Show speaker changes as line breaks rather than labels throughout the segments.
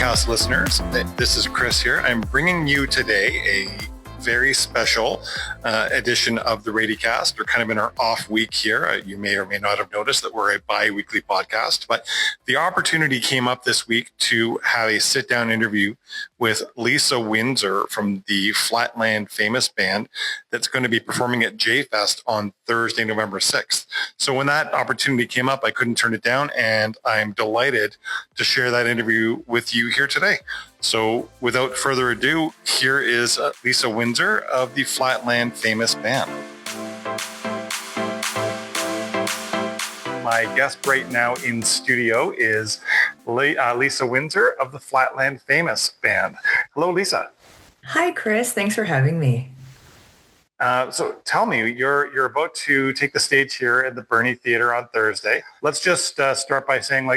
podcast listeners. This is Chris here. I'm bringing you today a very special edition of the Radiocast. We're kind of in our off week here. You may or may not have noticed that we're a bi-weekly podcast, but the opportunity came up this week to have a sit-down interview with Lisa Windsor from the Flatland Famous Band that's going to be performing at J-Fest on Thursday, November 6th. So when that opportunity came up, I couldn't turn it down, and I'm delighted to share that interview with you here today. So without further ado, here is Lisa Windsor of the Flatland Famous Band. My guest right now in studio is Lisa Windsor of the Flatland Famous Band. Hello, Lisa.
Hi, Chris. Thanks for having me.
So tell me, you're about to take the stage here at the Bernie Theatre on Thursday. Let's just start by saying,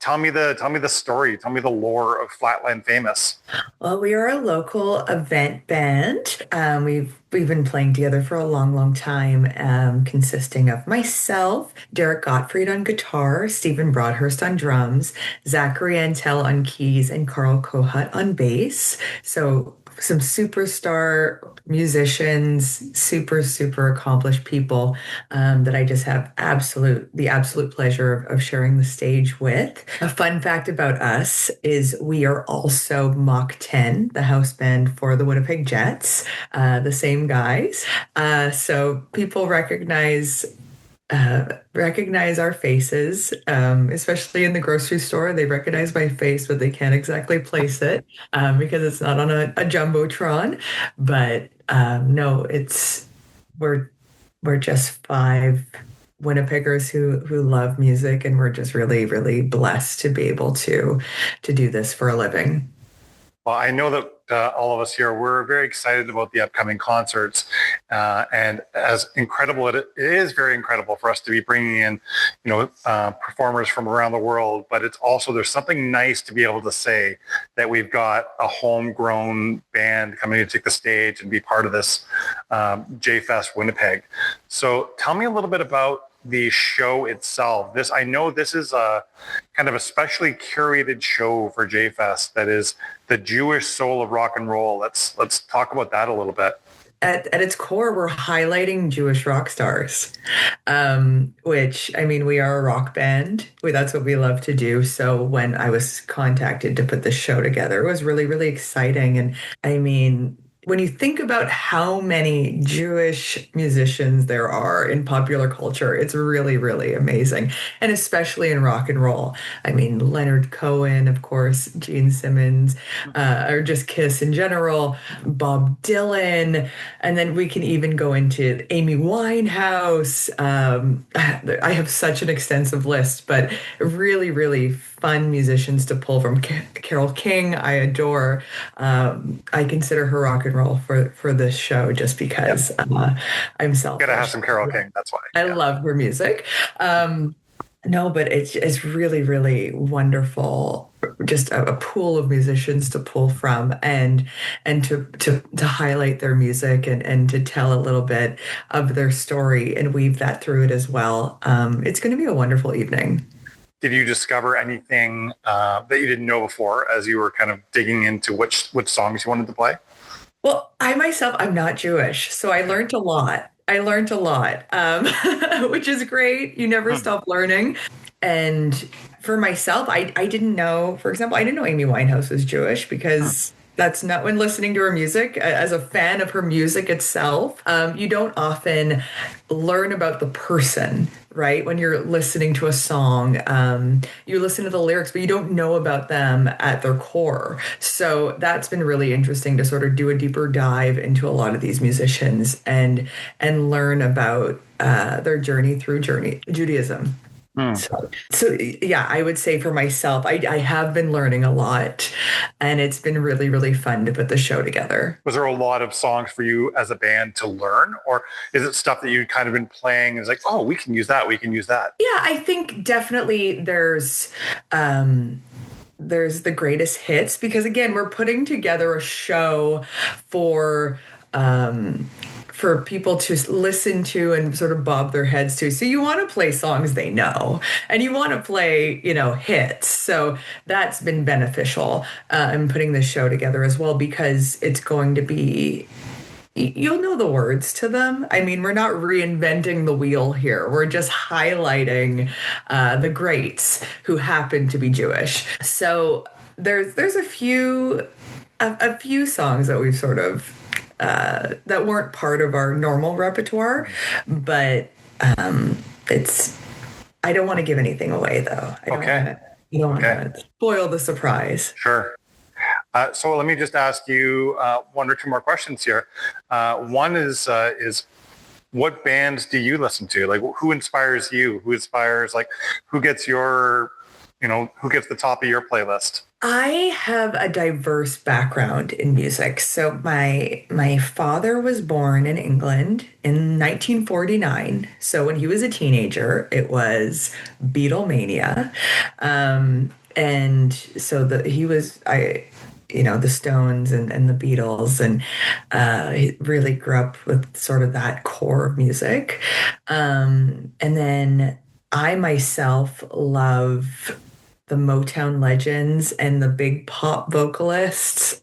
tell me the story. Tell me the lore of Flatland Famous.
Well, we are a local event band. We've been playing together for a long, long time, consisting of myself, Derek Gottfried on guitar, Stephen Broadhurst on drums, Zachary Antel on keys, and Carl Kohut on bass. So some superstar musicians, super accomplished people that I just have the absolute pleasure of sharing the stage with. A fun fact about us is we are also Mach 10, the house band for the Winnipeg Jets, the same guys. So people recognize our faces, especially in the grocery store. They recognize my face, but they can't exactly place it because it's not on a jumbotron. But no, we're just five Winnipeggers who love music, and we're just really, really blessed to be able to do this for a living.
Well, I know that all of us here, we're very excited about the upcoming concerts. And as incredible, it is very incredible for us to be bringing in, performers from around the world. But it's also, there's something nice to be able to say that we've got a homegrown band coming to take the stage and be part of this J-Fest Winnipeg. So tell me a little bit about the show itself. I know this is a kind of a specially curated show for J-Fest that is the Jewish soul of rock and roll. Let's talk about that a little bit.
At its core, we're highlighting Jewish rock stars, which, I mean, we are a rock band. That's what we love to do. So when I was contacted to put this show together, it was really, really exciting. And I mean, when you think about how many Jewish musicians there are in popular culture, it's really, really amazing. And especially in rock and roll. I mean, Leonard Cohen, of course, Gene Simmons, or just Kiss in general, Bob Dylan. And then we can even go into Amy Winehouse. I have such an extensive list, but really, really fun musicians to pull from. Carole King, I adore. I consider her rock and roll for this show just because I'm selfish.
Gotta have some Carole King, that's why.
I love her music. No, but it's really, really wonderful. Just a pool of musicians to pull from and to highlight their music and to tell a little bit of their story and weave that through it as well. It's going to be a wonderful evening.
Did you discover anything that you didn't know before as you were kind of digging into which songs you wanted to play?
Well, I'm not Jewish, so I learned a lot. Which is great. You never stop learning. And for myself, I didn't know, for example, I didn't know Amy Winehouse was Jewish because that's not, when listening to her music, as a fan of her music itself, you don't often learn about the person, right? When you're listening to a song, you listen to the lyrics, but you don't know about them at their core. So that's been really interesting to sort of do a deeper dive into a lot of these musicians and learn about their journey through Judaism. So yeah, I would say for myself, I have been learning a lot, and it's been really, really fun to put the show together.
Was there a lot of songs for you as a band to learn, or is it stuff that you'd kind of been playing and it's like, oh, we can use that. Yeah,
I think definitely there's the greatest hits, because again, we're putting together a show for for people to listen to and sort of bob their heads to. So you want to play songs they know, and you want to play, hits. So that's been beneficial in putting this show together as well, because it's going to be, you'll know the words to them. I mean, we're not reinventing the wheel here. We're just highlighting the greats who happen to be Jewish. So there's a few songs that we've sort of that weren't part of our normal repertoire, but it's. I don't want to give anything away, though. I don't want to spoil the surprise.
Sure. So let me just ask you one or two more questions here. One is what bands do you listen to? Like, who inspires you? Who gets who gets the top of your playlist?
I have a diverse background in music. So my father was born in England in 1949. So when he was a teenager, it was Beatlemania. And so he was the Stones and the Beatles, and he really grew up with sort of that core of music. And then I myself love the Motown legends and the big pop vocalists.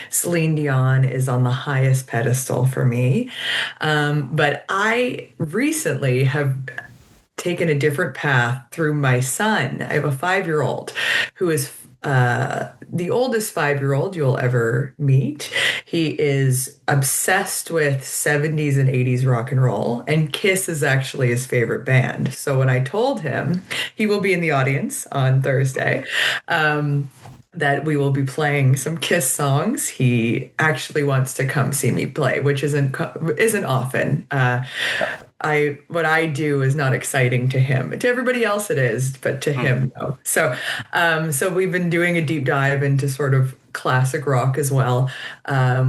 Celine Dion is on the highest pedestal for me. But I recently have taken a different path through my son. I have a 5-year-old who is the oldest 5-year-old you'll ever meet. He is obsessed with 70s and 80s rock and roll, and Kiss is actually his favorite band. So when I told him he will be in the audience on Thursday, that we will be playing some Kiss songs, he actually wants to come see me play, which isn't often. What I do is not exciting to him. To everybody else it is, but to him, no. So we've been doing a deep dive into sort of classic rock as well,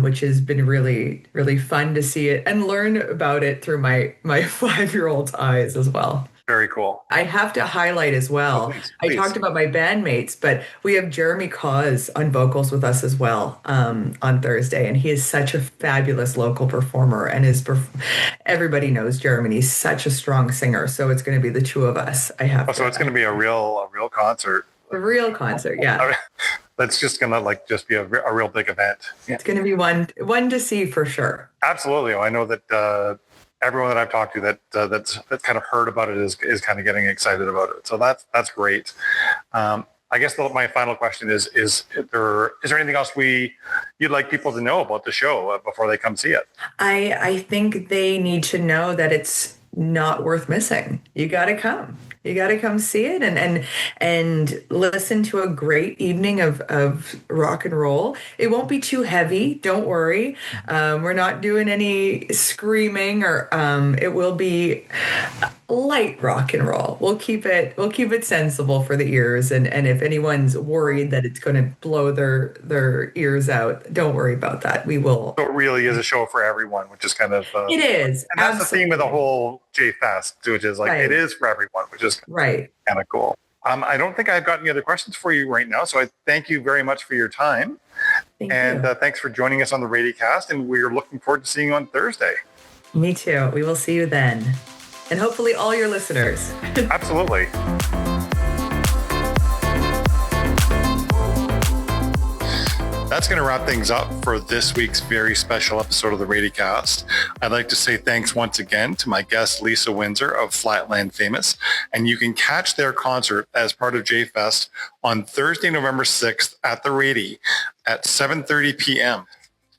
which has been really, really fun to see it and learn about it through my 5-year-old's eyes as well.
Very cool.
I have to highlight as well. Please. I talked about my bandmates, but we have Jeremy Cause on vocals with us as well on Thursday, and he is such a fabulous local performer, and everybody knows Jeremy. And he's such a strong singer, so it's going to be the two of us.
So it's going to be a real concert.
A real concert, yeah.
That's just going to just be a real big event.
Yeah. It's going to be one to see for sure.
Absolutely. I know that. Everyone that I've talked to that's kind of heard about it is kind of getting excited about it. So that's great. I guess my final question is there anything else you'd like people to know about the show before they come see it?
I think they need to know that it's not worth missing. You got to come. You got to come see it and listen to a great evening of rock and roll. It won't be too heavy. Don't worry. We're not doing any screaming, or it will be light rock and roll. We'll keep it sensible for the ears. And if anyone's worried that it's going to blow their ears out, don't worry about that. We will.
So it really is a show for everyone, which is kind of
it is.
And that's the theme of the whole J Fest, which is like It is for everyone, which is kind of cool. I don't think I've got any other questions for you right now, so I thank you very much for your time. Thanks for joining us on the RadioCast, and we're looking forward to seeing you on Thursday.
Me too. We will see you then. And hopefully all your listeners.
Absolutely. That's going to wrap things up for this week's very special episode of the RadioCast. I'd like to say thanks once again to my guest, Lisa Windsor of Flatland Famous. And you can catch their concert as part of J-Fest on Thursday, November 6th at the Rady at 7:30 p.m.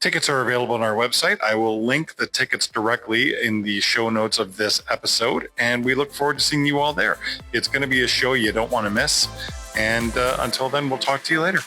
Tickets are available on our website. I will link the tickets directly in the show notes of this episode, and we look forward to seeing you all there. It's going to be a show you don't want to miss. And until then, we'll talk to you later.